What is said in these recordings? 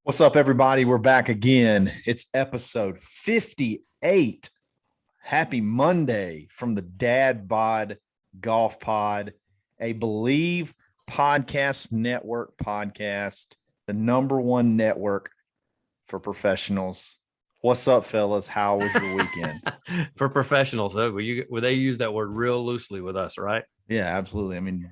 What's up, everybody? We're back again. It's episode 58. Happy Monday from the Dad Bod Golf Pod, a Believe Podcast Network podcast, the number one network for professionals. What's up, fellas? How was your weekend? For professionals, they use that word real loosely with us, right? Yeah, absolutely. I mean,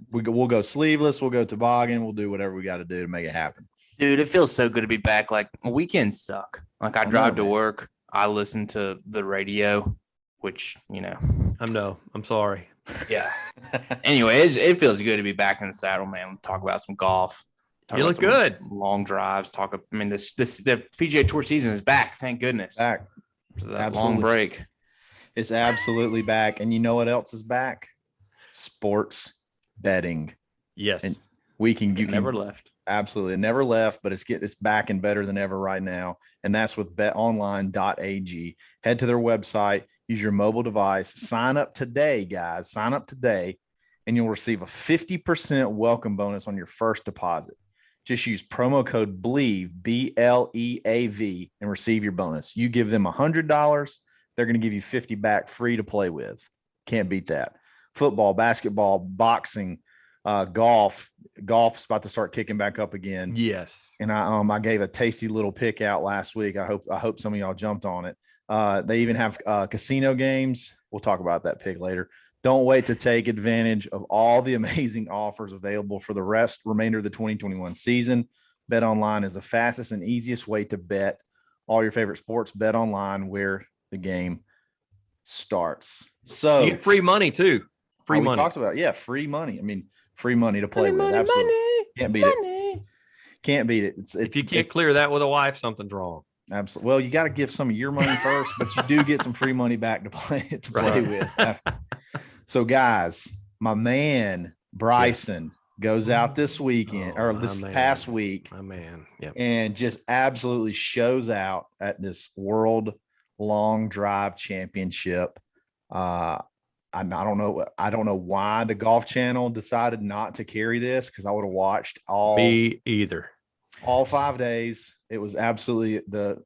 we'll go sleeveless, we'll go toboggan, we'll do whatever we got to do to make it happen. Dude, it feels so good to be back. Like, weekends suck. Like, I drive to work, I listen to the radio, which, I'm sorry. Yeah. Anyway, it feels good to be back in the saddle, man. We'll talk about some golf. You look good. Long drives. The PGA Tour season is back. Thank goodness. Back. That long break. It's absolutely back. And you know what else is back? Sports betting. Yes. And you never left. Absolutely. It never left, but it's back and better than ever right now. And that's with Betonline.ag. Head to their website, use your mobile device, sign up today, guys. Sign up today, and you'll receive a 50% welcome bonus on your first deposit. Just use promo code BLEAV, BLEAV, and receive your bonus. You give them $100, they're going to give you 50 back free to play with. Can't beat that. Football, basketball, boxing, golf's about to start kicking back up again. Yes. And I gave a tasty little pick out last week. I hope some of y'all jumped on it. They even have casino games. We'll talk about that pick later. Don't wait to take advantage of all the amazing offers available for the remainder of the 2021 season. Bet Online is the fastest and easiest way to bet all your favorite sports. Bet Online, where the game starts. So you get free money too. Free money. We talked about free money. I mean, free money to play with. Absolutely. Can't beat it. Can't beat it. If you can't clear that with a wife, something's wrong. Absolutely. Well, you got to give some of your money first, but you do get some free money back to play with. So, guys, my man Bryson goes out this weekend past week. My man, yep. And just absolutely shows out at this World Long Drive Championship. I don't know why the Golf Channel decided not to carry this, because I would have watched all 5 days. It was absolutely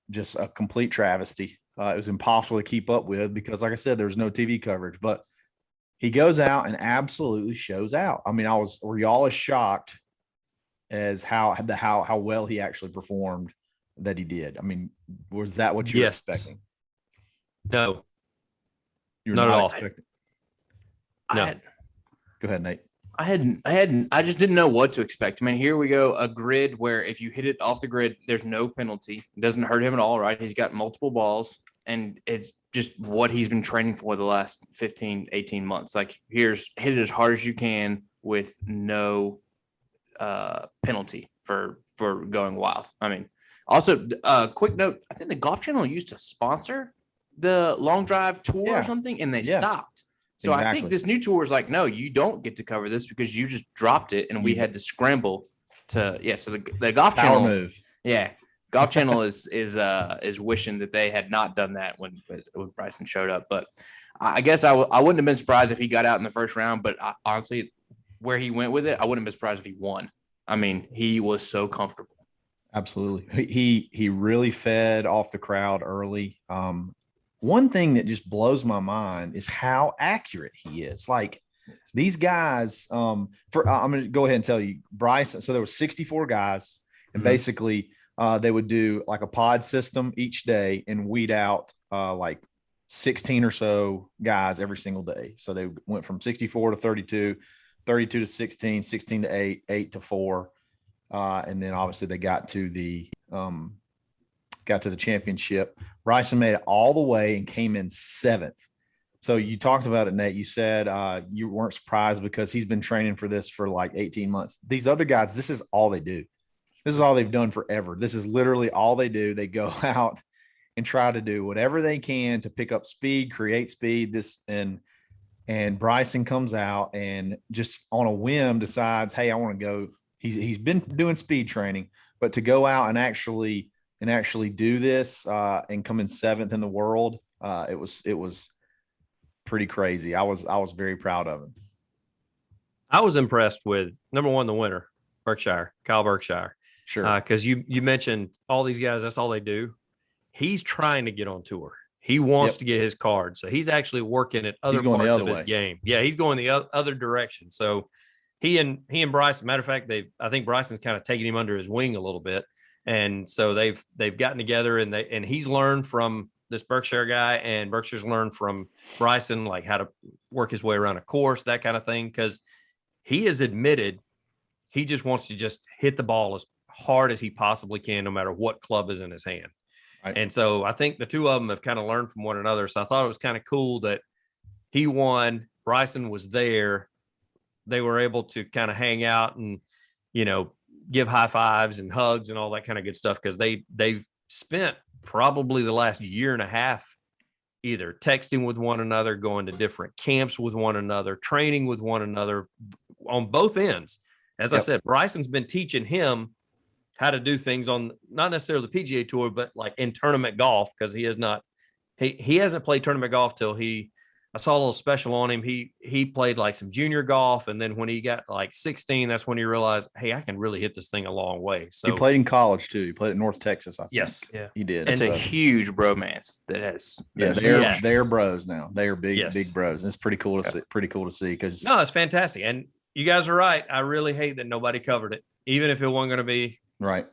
just a complete travesty. It was impossible to keep up with because, like I said, there was no TV coverage. But he goes out and absolutely shows out. I mean, were y'all as shocked as how well he actually performed that he did? I mean, was that what you were expecting? No, you're not at all. Expecting. No. Go ahead, Nate. I just didn't know what to expect. I mean, here we go, a grid where if you hit it off the grid, there's no penalty. It doesn't hurt him at all, right? He's got multiple balls, and it's just what he's been training for the last 15, 18 months. Like, hit it as hard as you can with no penalty for going wild. I mean, also, quick note, I think the Golf Channel used to sponsor the Long Drive Tour or something, and they stopped. So exactly. I think this new tour is like, no, you don't get to cover this because you just dropped it, and we had to scramble to So the Golf Power Channel move. Yeah, Golf Channel is wishing that they had not done that when Bryson showed up. But I guess I wouldn't have been surprised if he got out in the first round. But honestly, where he went with it, I wouldn't have been surprised if he won. I mean, he was so comfortable. Absolutely, he really fed off the crowd early. One thing that just blows my mind is how accurate he is. Like, these guys, I'm going to go ahead and tell you, Bryson. So there were 64 guys, and basically they would do like a pod system each day and weed out like 16 or so guys every single day. So they went from 64 to 32, 32 to 16, 16 to 8, 8 to 4. And then obviously they got to the championship. Bryson made it all the way and came in 7th. So you talked about it, Nate. You said you weren't surprised because he's been training for this for like 18 months. These other guys, this is all they do. This is all they've done forever. This is literally all they do. They go out and try to do whatever they can to pick up speed, create speed. And Bryson comes out and just on a whim decides, hey, I want to go. He's been doing speed training, but to go out and actually do this and come in 7th in the world, it was pretty crazy. I was very proud of him. I was impressed with number one, the winner, Kyle Berkshire. Sure. Because you mentioned all these guys, that's all they do. He's trying to get on tour. He wants to get his card. So he's actually working at other parts of his game. Yeah, he's going the other direction. So he and Bryson, matter of fact, I think Bryson's kind of taking him under his wing a little bit. And so they've gotten together and he's learned from this Berkshire guy, and Berkshire's learned from Bryson, like how to work his way around a course, that kind of thing. Because he has admitted he just wants to just hit the ball as hard as he possibly can, no matter what club is in his hand. Right. And so I think the two of them have kind of learned from one another. So I thought it was kind of cool that he won, Bryson was there. They were able to kind of hang out and, give high fives and hugs and all that kind of good stuff. Cause they've spent probably the last year and a half either texting with one another, going to different camps with one another, training with one another on both ends. As I said, Bryson's been teaching him how to do things on not necessarily the PGA Tour, but like in tournament golf, because he hasn't played tournament golf till I saw a little special on him. He played like some junior golf, and then when he got like 16, that's when he realized, hey, I can really hit this thing a long way. So he played in college too. He played at North Texas, I think. Yes, he did. It's a huge bromance that has. They're bros now. They are big bros. And it's pretty cool to see. Pretty cool to see because no, it's fantastic. And you guys are right. I really hate that nobody covered it, even if it wasn't going to be right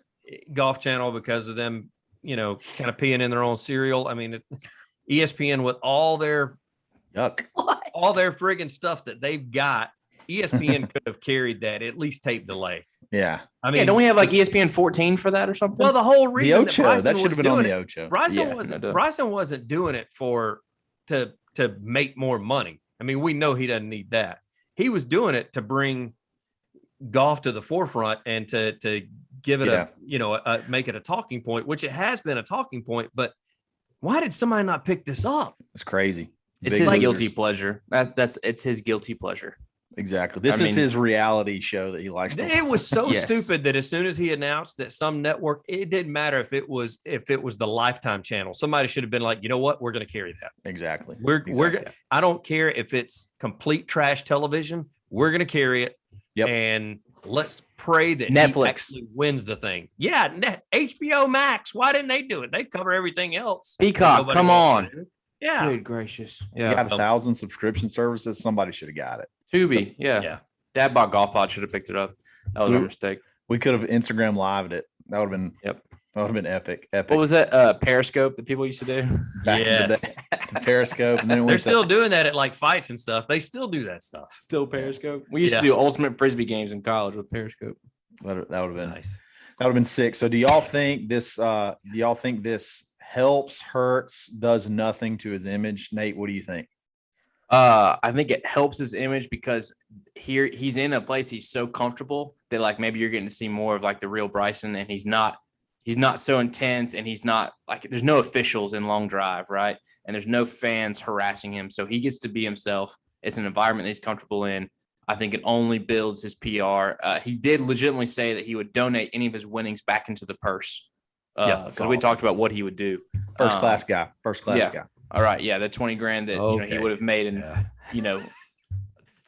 Golf Channel because of them, kind of peeing in their own cereal. I mean, ESPN with all their friggin' stuff that they've got, ESPN could have carried that, at least tape delay. Yeah. I mean, don't we have like ESPN 14 for that or something? Well, the whole reason that should have been on the Ocho. Bryson wasn't doing it to make more money. I mean, we know he doesn't need that. He was doing it to bring golf to the forefront and to give it make it a talking point, which it has been a talking point. But why did somebody not pick this up? It's crazy. It's his guilty pleasure. It's his guilty pleasure. Exactly. This is his reality show that he likes to watch. It was so stupid that as soon as he announced that some network, it didn't matter if it was the Lifetime channel. Somebody should have been like, you know what, we're going to carry that. Exactly. I don't care if it's complete trash television. We're going to carry it. Yep. And let's pray that Netflix he actually wins the thing. Yeah, HBO Max. Why didn't they do it? They cover everything else. Peacock, come on. Yeah. Good gracious. Yeah. You got 1,000 subscription services. Somebody should have got it. Tubi. Yeah. Dad bought Golf Pod, should have picked it up. That was our mistake. We could have Instagram lived it. That would have been That would have been epic. What was that? Periscope that people used to do? Back in the day. Periscope. And then they're still doing that at like fights and stuff. They still do that stuff. Still Periscope. We used to do ultimate frisbee games in college with Periscope. That would have been nice. That would have been sick. So do y'all think this helps, hurts, does nothing to his image? Nate, what do you think? I think it helps his image because here he's in a place he's so comfortable that like maybe you're getting to see more of like the real Bryson, and he's not so intense, and he's not like there's no officials in Long Drive, right? And there's no fans harassing him, so he gets to be himself. It's an environment that he's comfortable in. I think it only builds his PR. He did legitimately say that he would donate any of his winnings back into the purse. Because we talked about what he would do. First class guy. Guy. All right. Yeah. The 20 grand that he would have made and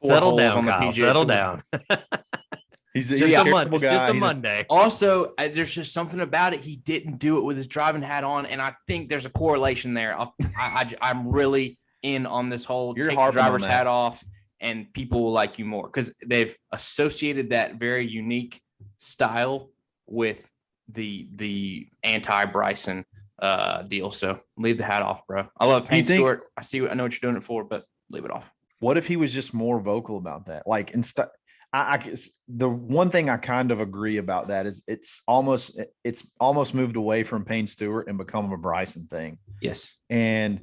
settle down, Kyle. Settle down. He's just a Monday. Also, there's just something about it. He didn't do it with his driving hat on, and I think there's a correlation there. I'm really in on this whole take the driver's hat off, and people will like you more because they've associated that very unique style with the anti-Bryson deal. So leave the hat off, bro. I love Payne Stewart. I know what you're doing it for, but leave it off. What if he was just more vocal about that? Like instead, the one thing I kind of agree about that is it's almost moved away from Payne Stewart and become a Bryson thing. Yes. And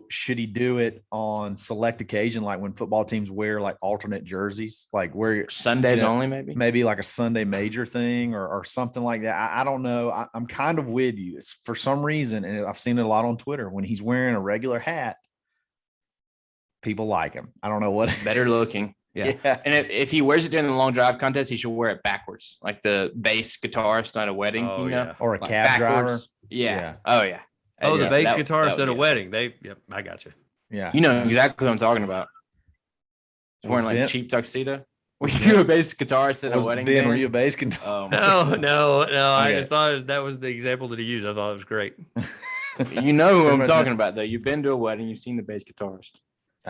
should he do it on select occasion, like when football teams wear like alternate jerseys, like where Sundays only, maybe like a Sunday major thing or something like that. I don't know. I'm kind of with you. It's for some reason, and I've seen it a lot on Twitter, when he's wearing a regular hat, people like him. I don't know what. Better looking. Yeah. And if he wears it during the long drive contest, he should wear it backwards, like the bass guitarist at a wedding, or a cab driver. Yeah. Oh yeah. Oh, the bass guitarist at a wedding. I got you. Yeah. You know exactly what I'm talking about. He's wearing like a cheap tuxedo. Were you a bass guitarist at a wedding? Ben, band? were you a bass guitarist? No. Okay. I just thought that was the example that he used. I thought it was great. You know who I'm talking about, though. You've been to a wedding. You've seen the bass guitarist.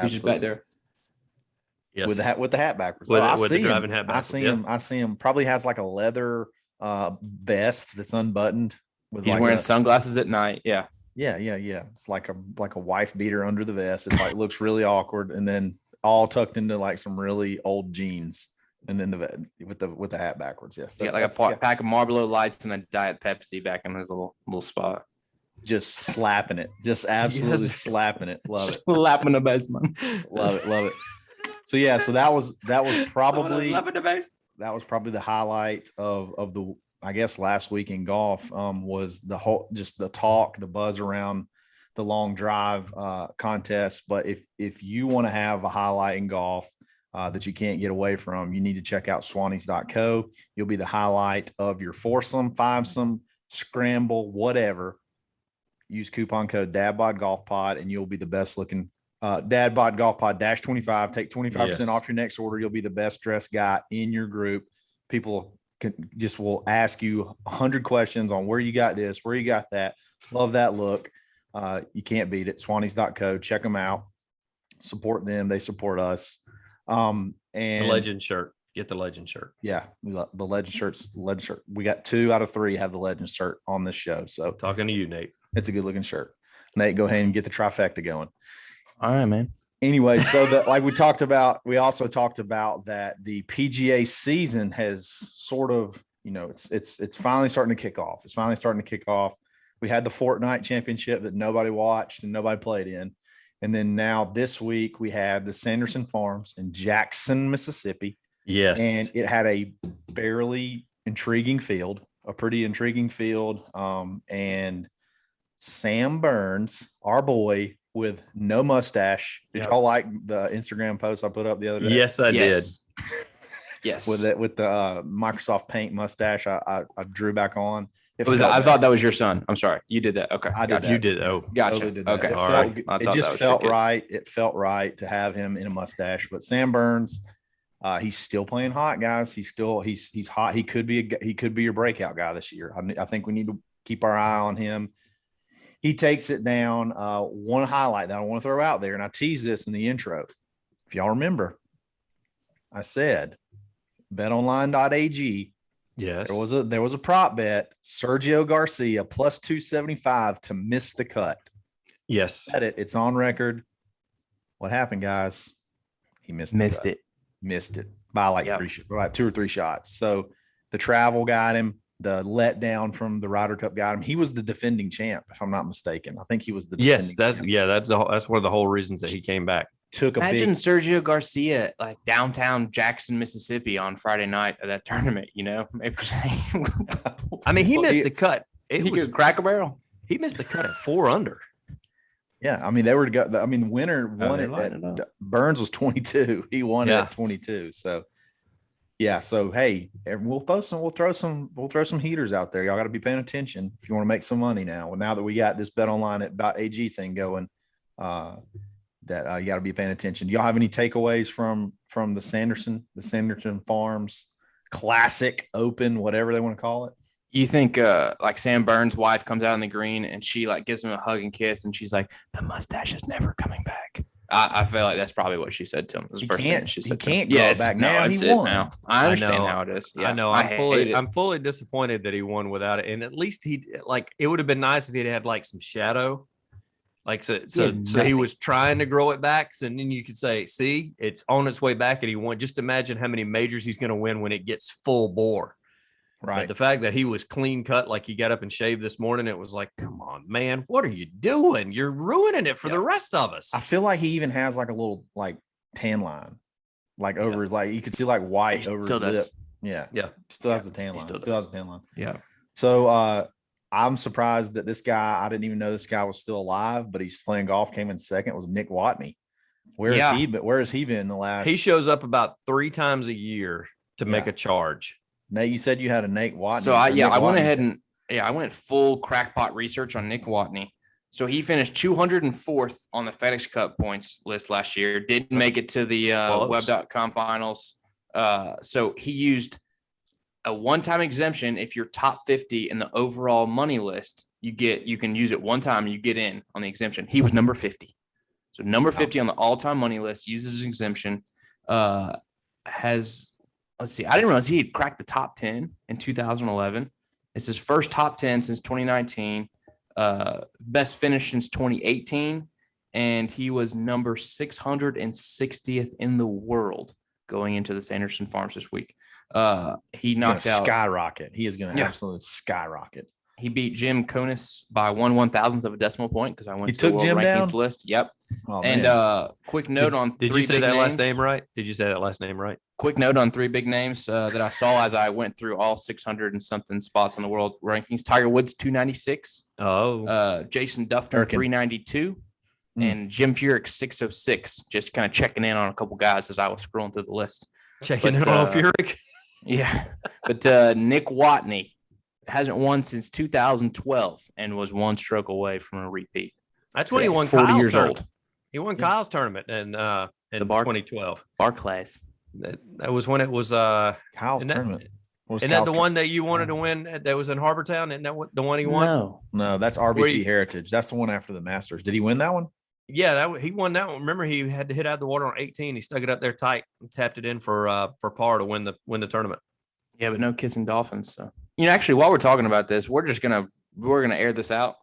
He's just back there. Yes. With the hat backwards. With the driving hat backwards. I see him. Probably has like a leather vest that's unbuttoned. He's like wearing sunglasses at night. Yeah. Yeah. It's like a wife beater under the vest. It's like looks really awkward, and then all tucked into like some really old jeans, and then with the hat backwards. Yes. Yeah, like a pack of Marlboro Lights and a Diet Pepsi back in his little spot. Just slapping it. Just absolutely slapping it. Love it. Slapping the bass, man. Love it. So yeah, so that was probably the highlight of the, I guess, last week in golf, was just the talk, the buzz around the long drive contest. But if you want to have a highlight in golf that you can't get away from, you need to check out Swannies.co. You'll be the highlight of your foursome, fivesome, scramble, whatever. Use coupon code DadBodGolfPod and you'll be the best looking DadBod Golf Pod -25. Take 25% off your next order. You'll be the best dressed guy in your group. People will ask you 100 questions on where you got this, where you got that. Love that look. You can't beat it. Swannies.co. Check them out. Support them. They support us. And the legend shirt. Get the legend shirt. Yeah, the legend shirts. Legend shirt. We got 2 out of 3 have the legend shirt on this show. So talking to you, Nate. It's a good looking shirt. Nate, go ahead and get the trifecta going. All right, man. Anyway, so like we also talked about that the PGA season has sort of, it's finally starting to kick off. It's finally starting to kick off. We had the Fortnite Championship that nobody watched and nobody played in. And then now this week we had the Sanderson Farms in Jackson, Mississippi. Yes. And it had a fairly intriguing field, a pretty intriguing field. And Sam Burns, our boy with no mustache. Did y'all like the Instagram post I put up the other day? Yes, I did. Yes. With the Microsoft Paint mustache, I drew back on. I thought that was your son. I'm sorry. You did that. Okay. I did that. You did. Oh, gotcha. Totally did that. Okay. All right. It just felt right. It felt right to have him in a mustache. But Sam Burns, he's still playing hot, guys. He's hot. He could be your breakout guy this year. I think we need to keep our eye on him. He takes it down. One highlight that I want to throw out there, and I teased this in the intro. If y'all remember, I said Betonline.ag. Yes. There was a prop bet. Sergio Garcia plus 275 to miss the cut. Yes. It's on record. What happened, guys? He missed it. Missed it by like 2 or 3 shots. So the travel got him. The letdown from the Ryder Cup got him. He was the defending champ, if I'm not mistaken. I think he was the defending champ. That's one of the whole reasons that he came back. Imagine Sergio Garcia like downtown Jackson, Mississippi on Friday night of that tournament. I mean, he missed the cut. He could crack a barrel. He missed the cut at 4 under. Yeah, I mean the winner won it. Burns was 22. He won it at 22. So. Yeah. So, hey, we'll throw some heaters out there. Y'all got to be paying attention if you want to make some money now. Well, now that we got this BetOnline.ag thing going, that you got to be paying attention. Do y'all have any takeaways from the Sanderson Farms Classic Open, whatever they want to call it? You think like Sam Burns' wife comes out on the green and she like gives him a hug and kiss and she's like, the mustache is never coming back. I feel like that's probably what she said to him. It was the first thing she said. He can't go back now. He won. Now. I understand how it is. Yeah, I know. I'm fully disappointed that he won without it. And at least it would have been nice if he'd had like some shadow. Like so he was trying to grow it back. So then you could say, see, it's on its way back and he won. Just imagine how many majors he's going to win when it gets full bore. Right. But the fact that he was clean cut, like he got up and shaved this morning, it was like, come on, man, what are you doing? You're ruining it for the rest of us. I feel like he even has like a little like tan line, like over his, like you could see like white over his lip. Yeah. Still has the tan line. Still has the tan line. Yeah. So I'm surprised that this guy, I didn't even know this guy was still alive, but he's playing golf, came in second, was Nick Watney. Where has he been the last? He shows up about 3 times a year to make a charge. Nate, you said you had a Nate Watney. So I went ahead and I went full crackpot research on Nick Watney. So he finished 204th on the FedEx Cup points list last year. Didn't make it to the Web.com finals. So he used a one-time exemption. If you're top 50 in the overall money list, you can use it one time and you get in on the exemption. He was number 50. So number 50 on the all-time money list, uses exemption. Let's see, I didn't realize he had cracked the top 10 in 2011. It's his first top 10 since 2019. Best finish since 2018. And he was number 660th in the world going into the Sanderson Farms this week. He knocked out skyrocket. He is going to absolutely skyrocket. He beat Jim Konis by 1/1000th of a decimal point because I went to the World Jim Rankings down? list. Yep. Oh, and quick note on did three you say big that names. last name right? Did you say that last name right? Quick note on three big names that I saw as I went through all 600 and something spots on the world rankings. Tiger Woods 296. Oh. Jason Duffner 392. And Jim Furyk 606. Just kind of checking in on a couple guys as I was scrolling through the list. Checking in on Furyk. Yeah. But Nick Watney hasn't won since 2012 and was one stroke away from a repeat. That's when he won 40 Kyle's years tournament. old. He won Kyle's tournament in 2012. Barclays. That was when it was Kyle's tournament. Isn't that the one that you wanted to win that was in Harbortown? Isn't that the one he won? No, that's RBC Heritage. That's the one after the Masters. Did he win that one? Yeah, he won that one. Remember, he had to hit out of the water on 18. He stuck it up there tight and tapped it in for par to win the tournament. Yeah, but no kissing dolphins. So actually, while we're talking about this, we're gonna air this out.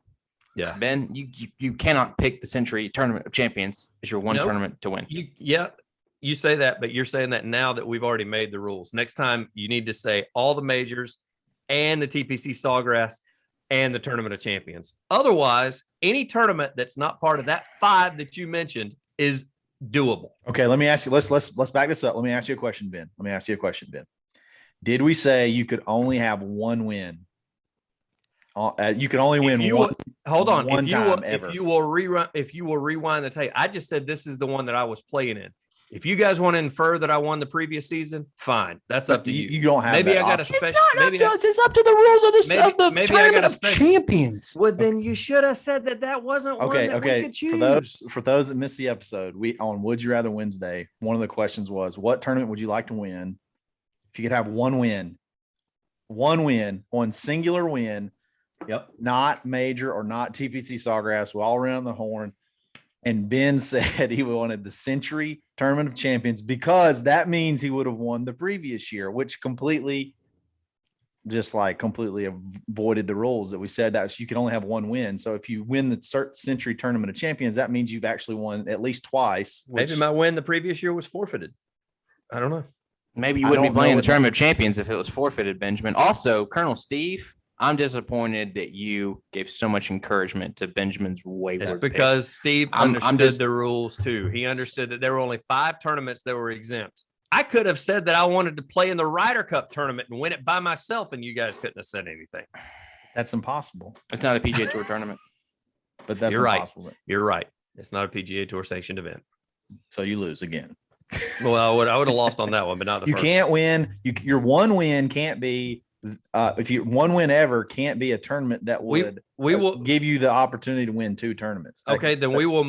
Yeah, Ben, you cannot pick the Century Tournament of Champions as your one tournament to win. You say that, but you're saying that now that we've already made the rules. Next time, you need to say all the majors and the TPC Sawgrass and the Tournament of Champions. Otherwise, any tournament that's not part of that 5 that you mentioned is doable. Okay, let me ask you. Let's back this up. Let me ask you a question, Ben. Did we say you could only have one win? You could only win one. Hold on. One time ever. If you will rewind the tape. I just said this is the one that I was playing in. If you guys want to infer that I won the previous season, fine. That's up to you. You don't have. Maybe that I got option. a special. It's not up to us. It's up to the rules of the Tournament of Champions. Well, then you should have said that wasn't one that we could choose. For those that missed the episode, we on Would You Rather Wednesday, one of the questions was, what tournament would you like to win? If you could have one singular win. Yep. Not major or not TPC Sawgrass. We're all around the horn. And Ben said he wanted the Century Tournament of Champions because that means he would have won the previous year, which completely avoided the rules that we said that you can only have one win. So if you win the Century Tournament of Champions, that means you've actually won at least twice. Maybe my win the previous year was forfeited. I don't know. Maybe you wouldn't be playing the Tournament of Champions if it was forfeited, Benjamin. Also, Colonel Steve, I'm disappointed that you gave so much encouragement to Benjamin's wayward It's because pick. Steve understood the rules too. He understood that there were only 5 tournaments that were exempt. I could have said that I wanted to play in the Ryder Cup tournament and win it by myself, and you guys couldn't have said anything. That's impossible. It's not a PGA Tour tournament. But that's impossible. Right. You're right. It's not a PGA Tour sanctioned event. So you lose again. Well, I would have lost on that one, but not the first. You can't win. Your one win can't be if you one win ever can't be a tournament that would we will give you the opportunity to win 2 tournaments. Okay, then we will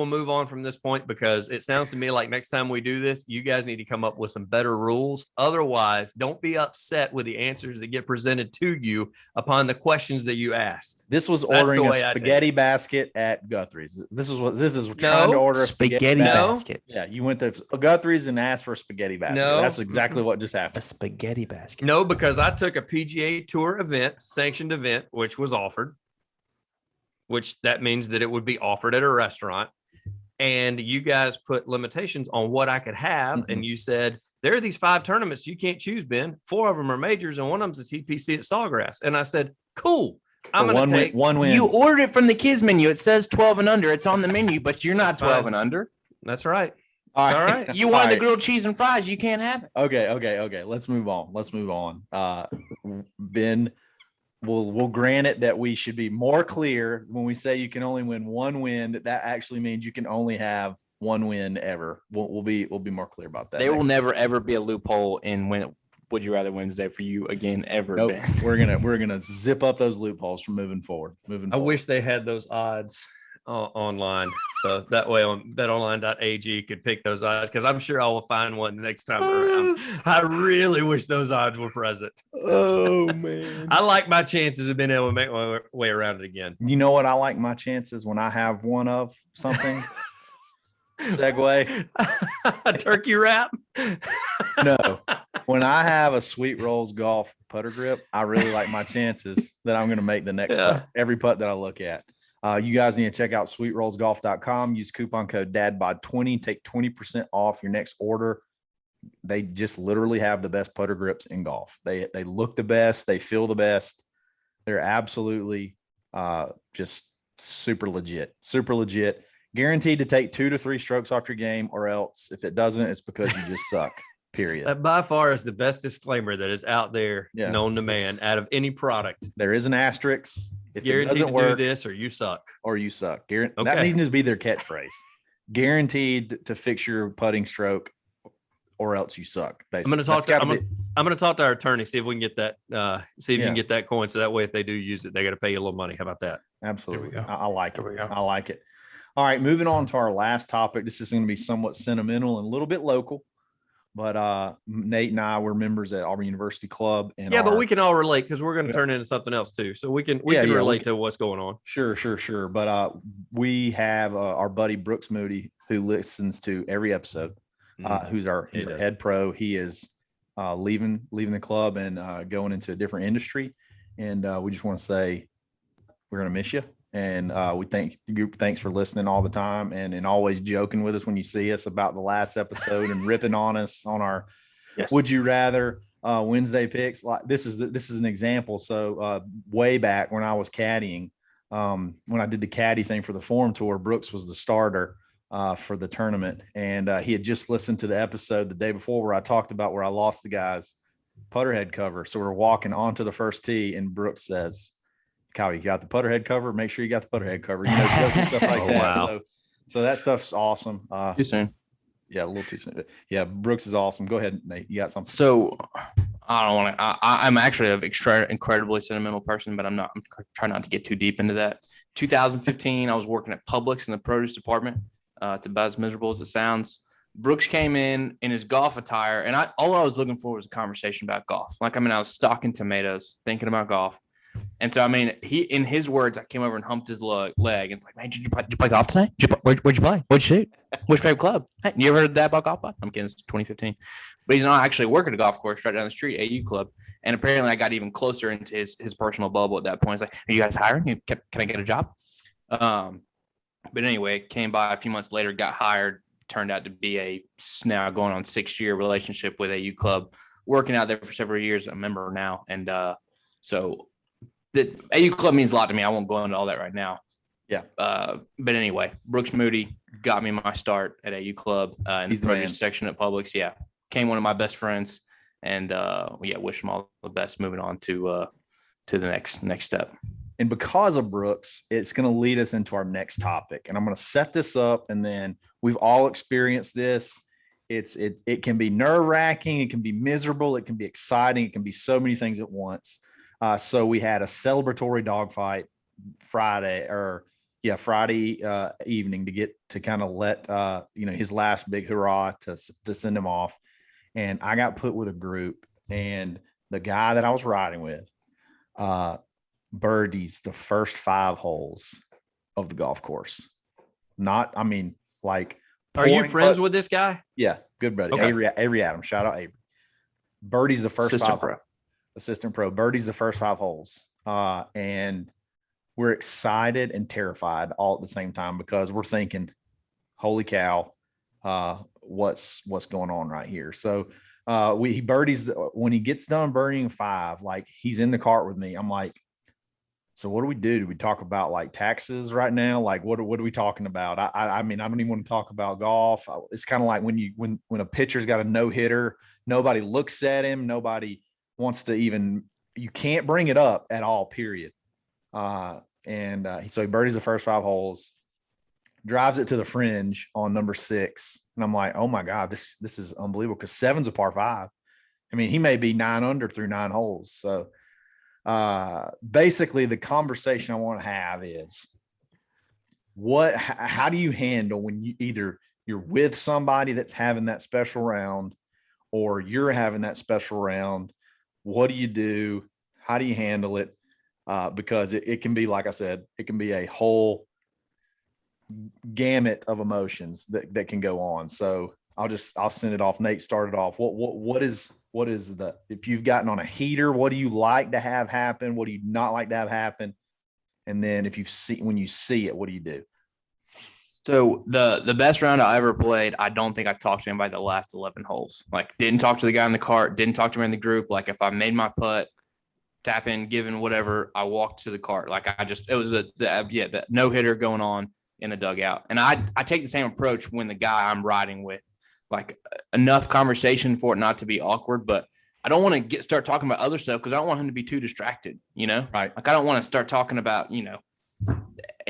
move on from this point because it sounds to me like next time we do this, you guys need to come up with some better rules. Otherwise, don't be upset with the answers that get presented to you upon the questions that you asked. This was ordering a spaghetti basket at Guthrie's. This is trying to order a spaghetti basket. Yeah, you went to Guthrie's and asked for a spaghetti basket. No. That's exactly what just happened. A spaghetti basket. No, because I took a PGA Tour event, sanctioned event, which was offered, which that means that it would be offered at a restaurant. And you guys put limitations on what I could have. Mm-hmm. And you said, there are these 5 tournaments you can't choose, Ben. 4 of them are majors and one of them's a TPC at Sawgrass. And I said, cool. I'm going to take one win. You ordered it from the kids menu. It says 12 and under. It's on the menu, but you're not 12 and under. That's right. All right. You wanted the grilled cheese and fries. You can't have it. Okay. Let's move on. Ben, we'll grant it that we should be more clear when we say you can only win one win. That actually means you can only have one win ever. We'll be more clear about that. There will never ever be a loophole in Would You Rather Wednesday for you again ever. Nope. We're gonna zip up those loopholes from moving forward. I wish they had those odds. online. So that way on Betonline.ag could pick those odds, because I'm sure I will find one the next time around. I really wish those odds were present. Oh, man. I like my chances of being able to make my way around it again. You know what I like my chances when I have one of something? Segue. A turkey wrap? No. When I have a Sweet Rolls Golf putter grip, I really like my chances that I'm going to make the next putt, every putt that I look at. You guys need to check out sweetrollsgolf.com. Use coupon code DADBOD20. Take 20% off your next order. They just literally have the best putter grips in golf. They look the best. They feel the best. They're absolutely just super legit. Super legit. Guaranteed to take 2 to 3 strokes off your game, or else if it doesn't, it's because you just suck. Period. That by far is the best disclaimer that is out there, known to man, out of any product. There is an asterisk. If guaranteed it doesn't to work, do this, or you suck. Or you suck. That needs to be their catchphrase. Guaranteed to fix your putting stroke, or else you suck. Basically. I'm going to talk to our attorney, see if we can get that. See if you can get that coin. So that way, if they do use it, they got to pay you a little money. How about that? Absolutely. I like it. I like it. All right, moving on to our last topic. This is going to be somewhat sentimental and a little bit local. But Nate and I were members at Auburn University Club. And but we can all relate, because we're going to turn into something else too. So we can relate to what's going on. Sure. But we have our buddy Brooks Moody, who listens to every episode, who's our head pro. He is leaving the club and going into a different industry. And we just want to say we're going to miss you. And we thank the group. Thanks for listening all the time and always joking with us when you see us about the last episode and ripping on us on our Would You Rather Wednesday picks. Like this is an example. So way back when I was caddying, when I did the caddy thing for the Forum Tour, Brooks was the starter for the tournament, and he had just listened to the episode the day before where I talked about where I lost the guy's putter head cover. So we're walking onto the first tee, and Brooks says, Kyle, you got the putter head cover? Make sure you got the putter head cover. Stuff like that. Wow. So that stuff's awesome. Too soon. Yeah, a little too soon. Yeah, Brooks is awesome. Go ahead, Nate. You got something? So I don't want to. I'm actually an incredibly sentimental person, but I'm not. I'm trying not to get too deep into that. 2015, I was working at Publix in the produce department. It's about as miserable as it sounds. Brooks came in his golf attire, and all I was looking for was a conversation about golf. I was stocking tomatoes, thinking about golf. And so, he, in his words, I came over and humped his leg. And it's like, man, did you play golf today? Where'd you play? What'd you shoot? What's your favorite club? Hey, you ever heard that about golf? I'm kidding. It's 2015. But he's not actually working a golf course right down the street, AU Club. And apparently I got even closer into his personal bubble at that point. It's like, are you guys hiring? Can I get a job? But anyway, came by a few months later, got hired, turned out to be now going on 6-year relationship with AU Club, working out there for several years, a member now. And so the AU Club means a lot to me. I won't go into all that right now. Yeah. But anyway, Brooks Moody got me my start at AU Club in the produce section at Publix. Yeah. Became one of my best friends, and wish him all the best moving on to the next step. And because of Brooks, it's going to lead us into our next topic. And I'm going to set this up, and then we've all experienced this. It can be nerve-wracking. It can be miserable. It can be exciting. It can be so many things at once. So we had a celebratory dogfight Friday evening to kind of let his last big hurrah to send him off. And I got put with a group, and the guy that I was riding with birdies the first 5 holes of the golf course. Are you friends with this guy? Yeah, good buddy. Okay. Avery Adams. Shout out Avery. Birdies the first assistant pro. Birdies the first 5 holes. And we're excited and terrified all at the same time, because we're thinking, holy cow, what's going on right here? So he birdies when he gets done birdieing 5, he's in the cart with me. I'm like, so what do we do? Do we talk about taxes right now? What are we talking about? I don't even want to talk about golf. It's kind of like when a pitcher's got a no-hitter, nobody looks at him. Nobody wants to you can't bring it up at all, period. So he birdies the first 5 holes, drives it to the fringe on number 6. And I'm like, oh my God, this is unbelievable, because 7's a par 5. He may be 9 under through 9 holes. So basically the conversation I want to have is, how do you handle when you're with somebody that's having that special round or you're having that special round? What do you do? How do you handle it? Because it can be, like I said, it can be a whole gamut of emotions that can go on. So I'll send it off. Nate started off. What is if you've gotten on a heater, what do you like to have happen? What do you not like to have happen? And then when you see it, what do you do? So the best round I ever played, I don't think I talked to anybody the last 11 holes. Like, didn't talk to the guy in the cart, didn't talk to him in the group. Like, if I made my putt, tap in, given whatever, I walked to the cart. Like, it was the no hitter going on in the dugout. And I take the same approach when the guy I'm riding with, like, enough conversation for it not to be awkward, but I don't want to start talking about other stuff because I don't want him to be too distracted, Right. Like, I don't want to start talking about,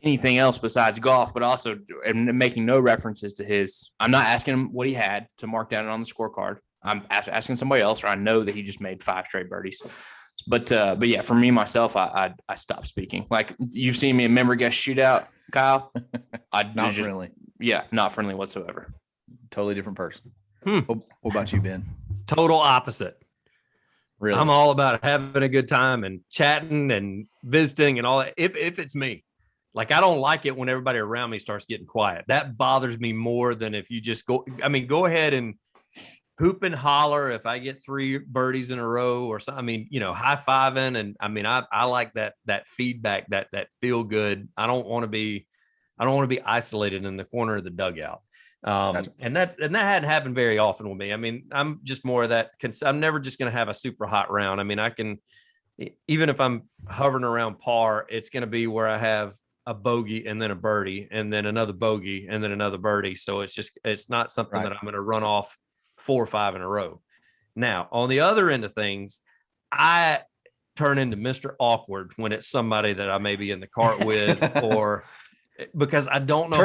anything else besides golf, but also making no references to his. I'm not asking him what he had to mark down on the scorecard. I'm asking somebody else, or I know that he just made 5 straight birdies. But yeah, for me, myself, I stopped speaking. Like, you've seen me in member guest shootout, Kyle. Not friendly. Yeah, not friendly whatsoever. Totally different person. What about you, Ben? Total opposite. Really? I'm all about having a good time and chatting and visiting and all that. If it's me, like, I don't like it when everybody around me starts getting quiet. That bothers me more than if you just go. I mean, go ahead and hoop and holler if I get 3 birdies in a row or something. I mean, high fiving. And I mean, I like that feedback, that feel good. I don't want to be isolated in the corner of the dugout. Gotcha. And that hadn't happened very often with me. I mean, I'm just more of that. I'm never just going to have a super hot round. I mean, I can, even if I'm hovering around par, it's going to be where I have a bogey and then a birdie and then another bogey and then another birdie. So it's not something that I'm going to run off 4 or 5 in a row. Now, on the other end of things, I turn into Mr. Awkward when it's somebody that I may be in the cart with, or because I don't know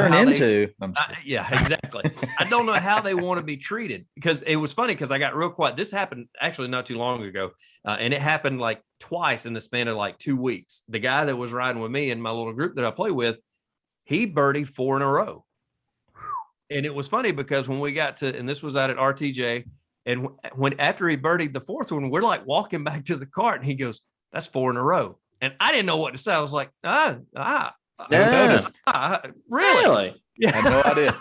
yeah, exactly. I don't know how they want to be treated, because it was funny because I got real quiet. This happened actually not too long ago. And it happened like twice in the span of like 2 weeks. The guy that was riding with me in my little group that I play with, he birdied 4 in a row. And it was funny because when we got to, and this was out at RTJ, and after he birdied the 4th one, we're like walking back to the cart, and he goes, "That's 4 in a row." And I didn't know what to say. I was like, noticed. Really? Yeah. I had no idea.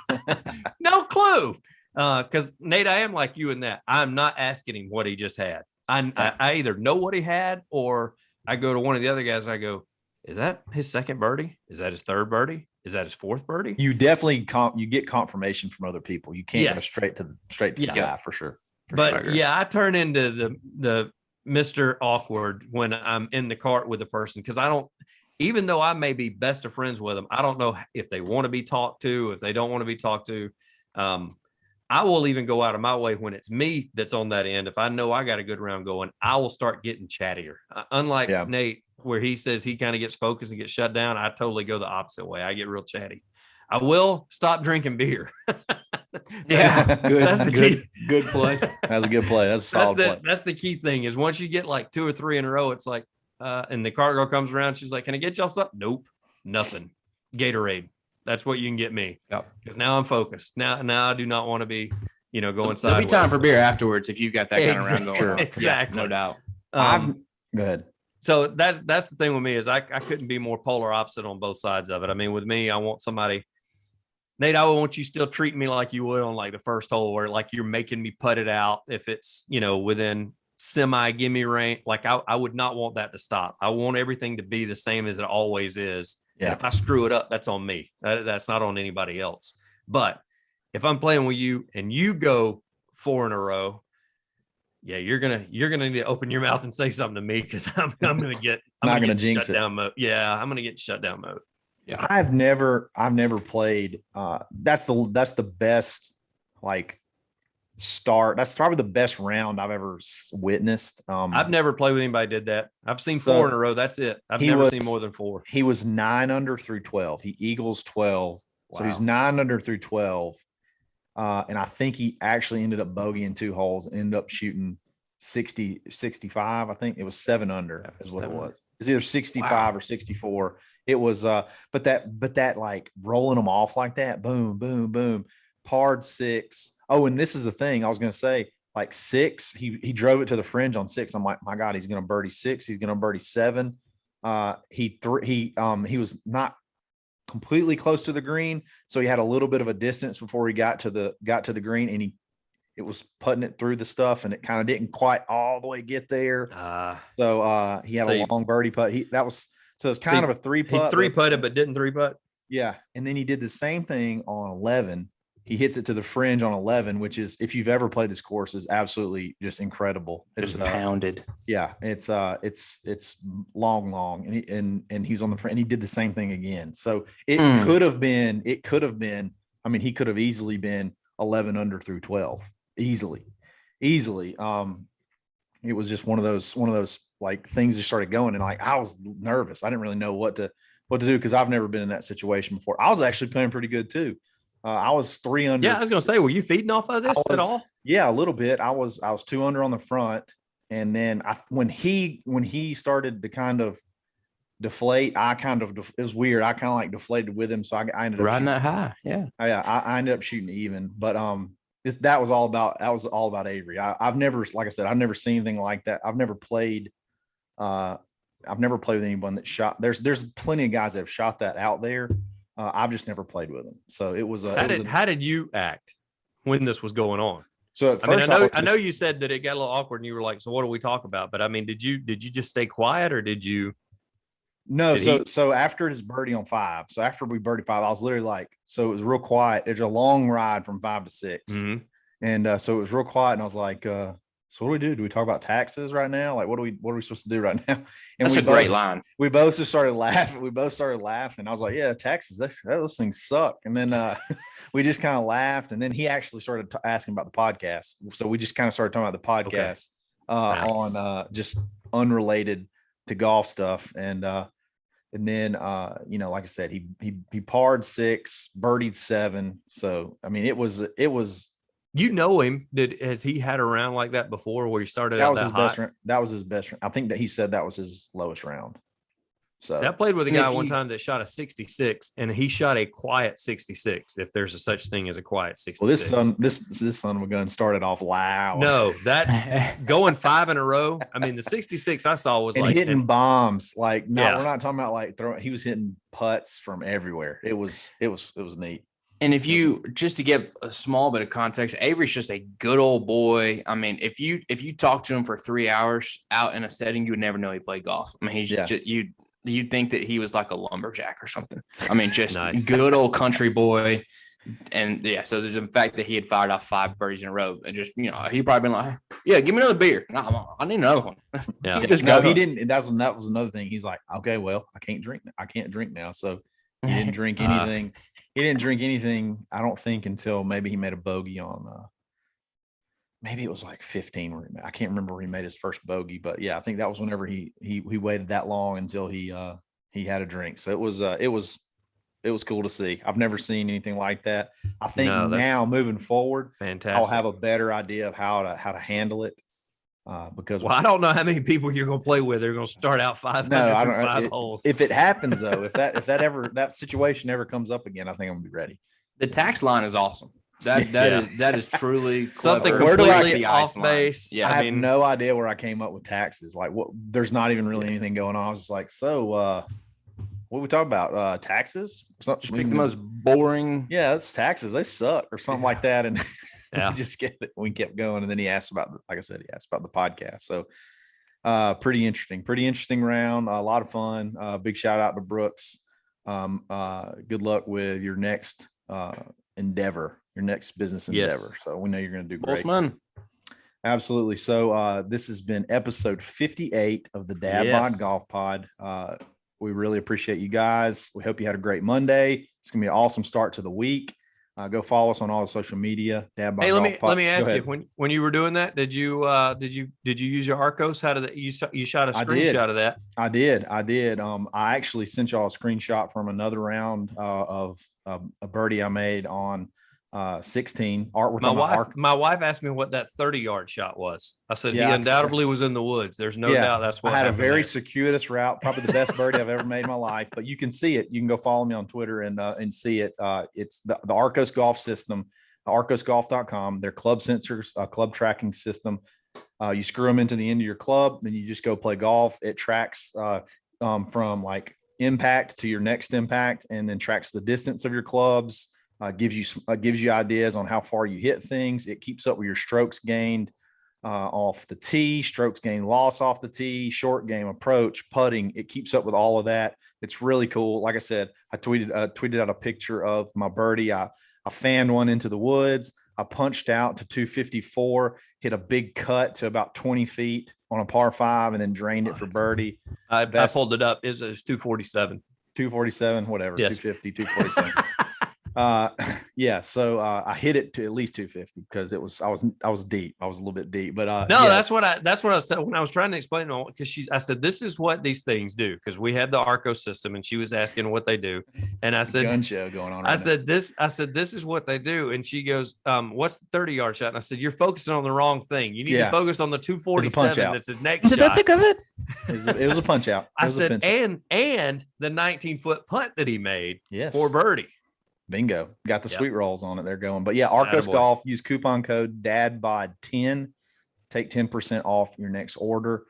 No clue. Because Nate, I am like you in that I'm not asking him what he just had. I either know what he had, or I go to one of the other guys and I go, "Is that his 2nd birdie? Is that his 3rd birdie? Is that his 4th birdie?" You definitely you get confirmation from other people. You can't go straight to the guy for sure. I turn into the Mr. Awkward when I'm in the cart with a person, because I don't, even though I may be best of friends with them, I don't know if they want to be talked to, if they don't want to be talked to. I will even go out of my way when it's me that's on that end. If I know I got a good round going, I will start getting chattier. Unlike Nate, where he says he kind of gets focused and gets shut down, I totally go the opposite way. I get real chatty. I will stop drinking beer. Yeah, good. That's the key. Good play. That's a good play. That's a solid play. That's the key thing, is once you get like 2 or 3 in a row, it's like, and the car girl comes around, she's like, "Can I get y'all something?" Nope, nothing. Gatorade. That's what you can get me. Yep. Because now I'm focused. Now I do not want to be, going sideways. There'll be time for beer afterwards if you've got that kind of round going on. Exactly. Yeah, no doubt. Go ahead. So that's the thing with me, is I couldn't be more polar opposite on both sides of it. I mean, with me, I want somebody, Nate, I want you still treat me like you would on like the first hole, where like you're making me put it out if it's, within semi gimme range. Like I would not want that to stop. I want everything to be the same as it always is. Yeah. If I screw it up, that's on me. That's not on anybody else. But if I'm playing with you and you go 4 in a row, yeah, you're gonna need to open your mouth and say something to me, because I'm gonna get jinx shut down mode. Yeah, I'm gonna get shut down mode. Yeah, I've never played. That's the best start. That's probably the best round I've ever witnessed. I've never played with anybody did that. I've seen 4 in a row. That's it. I've never seen more than 4. He was 9 under through 12. He eagles 12. Wow. So he's 9 under through 12. And I think he actually ended up bogeying 2 holes, ended up shooting 65. I think it was 7 under is what it was. It's either 65 or 64. It was, but that like rolling them off like that, boom, boom, boom, parred 6. Oh, and this is the thing I was going to say, like 6, he drove it to the fringe on 6. I'm like, my God, he's going to birdie 6. He's going to birdie 7. He was not completely close to the green, so he had a little bit of a distance before he got to the green, and it was putting it through the stuff, and it kind of didn't quite all the way get there. So he had a long birdie putt. It's kind of a 3-putt. He 3-putted, but didn't 3-putt. Yeah, and then he did the same thing on 11. He hits it to the fringe on 11, which is, if you've ever played this course, is absolutely just incredible. It's pounded. Yeah, it's long, and he's on the front, and he did the same thing again. So it could have been. I mean, he could have easily been 11 under through 12, easily. It was just one of those like things that started going, and like I was nervous. I didn't really know what to do because I've never been in that situation before. I was actually playing pretty good too. I was 3 under. Yeah, I was gonna say, were you feeding off of this at all? Yeah, a little bit. I was 2 under on the front, and then when he started to kind of deflate, it was weird. I kind of like deflated with him, so I ended up riding that high. Yeah, I ended up shooting even, but that was all about Avery. I've never, like I said, I've never seen anything like that. I've never played with anyone that shot. There's plenty of guys that have shot that out there. I've just never played with them. So it was. How did you act when this was going on? So at first, I know you said that it got a little awkward, and you were like, "So what do we talk about?" But I mean, did you just stay quiet, or did you? No. So after his birdie on 5, so after we birdied 5, I was literally like, so it was real quiet. There's a long ride from 5 to 6, and so it was real quiet, and I was like, so what do we do? Do we talk about taxes right now? Like, what are we supposed to do right now? And that's a great line. We both just started laughing. I was like, yeah, taxes, those things suck. And then we just kind of laughed. And then he actually started asking about the podcast. So we just kind of started talking about the podcast nice. On just unrelated to golf stuff. And then like I said, he parred 6, birdied 7. So I mean, it was. You know him? Has he had a round like that before where he started out that hot? Best round? That was his best round. I think that he said that was his lowest round. So I played with a guy one time that shot a 66, and he shot a quiet 66. If there's a such thing as a quiet 66. Well, this son of a gun started off loud. No, that's going 5 in a row. I mean, the 66 I saw was like hitting bombs. Like, no, we're not talking about like throwing. He was hitting putts from everywhere. It was neat. And if you, just to give a small bit of context, Avery's just a good old boy. I mean, if you talk to him for 3 hours out in a setting, you would never know he played golf. I mean, he's just, you'd think that he was like a lumberjack or something. I mean, just nice. Good old country boy. And yeah, so there's the fact that he had fired off 5 birdies in a row, and just, he'd probably been like, yeah, give me another beer. No, I need another one. Yeah, he didn't. And that was another thing. He's like, okay, well, I can't drink now. So he didn't drink anything. He didn't drink anything, I don't think, until maybe he made a bogey on maybe it was like 15. I can't remember where he made his first bogey, but yeah, I think that was whenever he waited that long until he had a drink. So it was cool to see. I've never seen anything like that. I think now moving forward, fantastic. I'll have a better idea of how to handle it. Because I don't know how many people you're going to play with. They're going to start out 5 holes. If it happens though, if that situation ever comes up again, I think I'm gonna be ready. The tax line is awesome. That is truly something completely off base. Yeah, I have no idea where I came up with taxes. Like, what? There's not even really anything going on. I was just like, so what we talk about? Taxes? Just pick the most boring. Yeah, it's taxes. They suck or something like that, and. We kept going, and then he asked about, like I said, the podcast. So pretty interesting round, a lot of fun. Big shout out to Brooks. Good luck with your next endeavor, your next business endeavor. So we know you're going to do great. Man. Absolutely. So this has been episode 58 of the Dad Bod Golf Pod. We really appreciate you guys. We hope you had a great Monday. It's going to be an awesome start to the week. Go follow us on all the social media. Dad Bod Golf Pod. Let me ask you, when you were doing that, did you use your Arcos? How did you shot a screenshot of that? I did. I actually sent y'all a screenshot from another round of a birdie I made on 16. My wife asked me what that 30-yard shot was. I said he undoubtedly was in the woods. There's no doubt that's what I had a very there. circuitous route, probably the best birdie I've ever made in my life. But you can see it. You can go follow me on Twitter and see it. It's the Arcos Golf system, arcosgolf.com. Their club sensors, club tracking system. You screw them into the end of your club, then you just go play golf. It tracks from like impact to your next impact, and then tracks the distance of your clubs. Gives you ideas on how far you hit things. It keeps up with your strokes gained off the tee, strokes gained loss off the tee, short game approach, putting. It keeps up with all of that. It's really cool. Like I said, I tweeted out a picture of my birdie. I fanned one into the woods. I punched out to 254, hit a big cut to about 20 feet on a par 5, and then drained it for birdie. I pulled it up. It was 247. 247, whatever. Yes. 250, 247. So I hit it to at least 250 because I was deep. I was a little bit deep, but that's what I said when I was trying to explain it, because I said this is what these things do, because we had the Arco system and she was asking what they do, and I said gun show going on. I said this is what they do, and she goes, what's the 30-yard shot? And I said, you're focusing on the wrong thing. You need to focus on the 247. That's his next shot. Did I think of it? It was a punch out. I said, and the 19-foot putt that he made for birdie. Bingo. Got the sweet rolls on it. They're going. But yeah, Arcos Golf, use coupon code DADBOD10. Take 10% off your next order.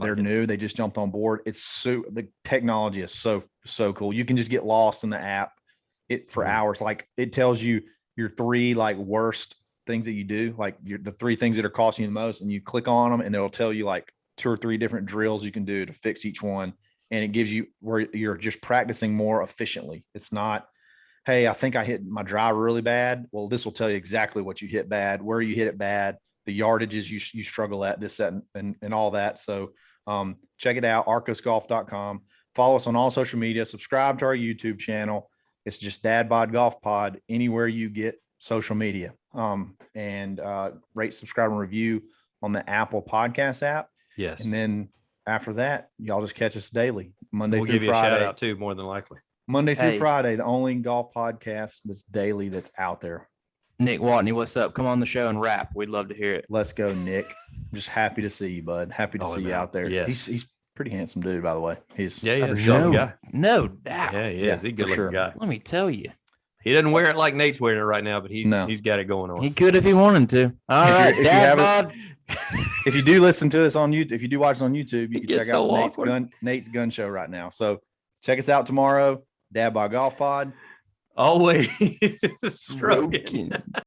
They're new. They just jumped on board. The technology is so cool. You can just get lost in the app for hours. Like, it tells you your 3 like worst things that you do, like the 3 things that are costing you the most, and you click on them and it'll tell you like 2 or 3 different drills you can do to fix each one. And it gives you where you're just practicing more efficiently. It's not, hey, I think I hit my driver really bad. Well, this will tell you exactly what you hit bad, where you hit it bad, the yardages you struggle at, this, that, and all that. So check it out, arcosgolf.com. Follow us on all social media. Subscribe to our YouTube channel. It's just Dad Bod Golf Pod anywhere you get social media. And rate, subscribe, and review on the Apple Podcast app. Yes. And then after that, y'all just catch us daily, Monday through Friday. We'll give you a shout out too, more than likely. Monday through Friday, the only golf podcast that's daily that's out there. Nick Watney, what's up? Come on the show and rap. We'd love to hear it. Let's go, Nick. I'm just happy to see you, bud. Happy to see you out there. Yes. He's pretty handsome dude, by the way. He's guy. No doubt. Yeah, he is. He's a good looking guy. Let me tell you. He doesn't wear it like Nate's wearing it right now, but he's got it going on. He could if he wanted to. All right, Dad Bod. If you do listen to us on YouTube, if you do watch us on YouTube, you can check out Nate's gun show right now. So check us out tomorrow. Dad Bod Golf Pod. Always stroking.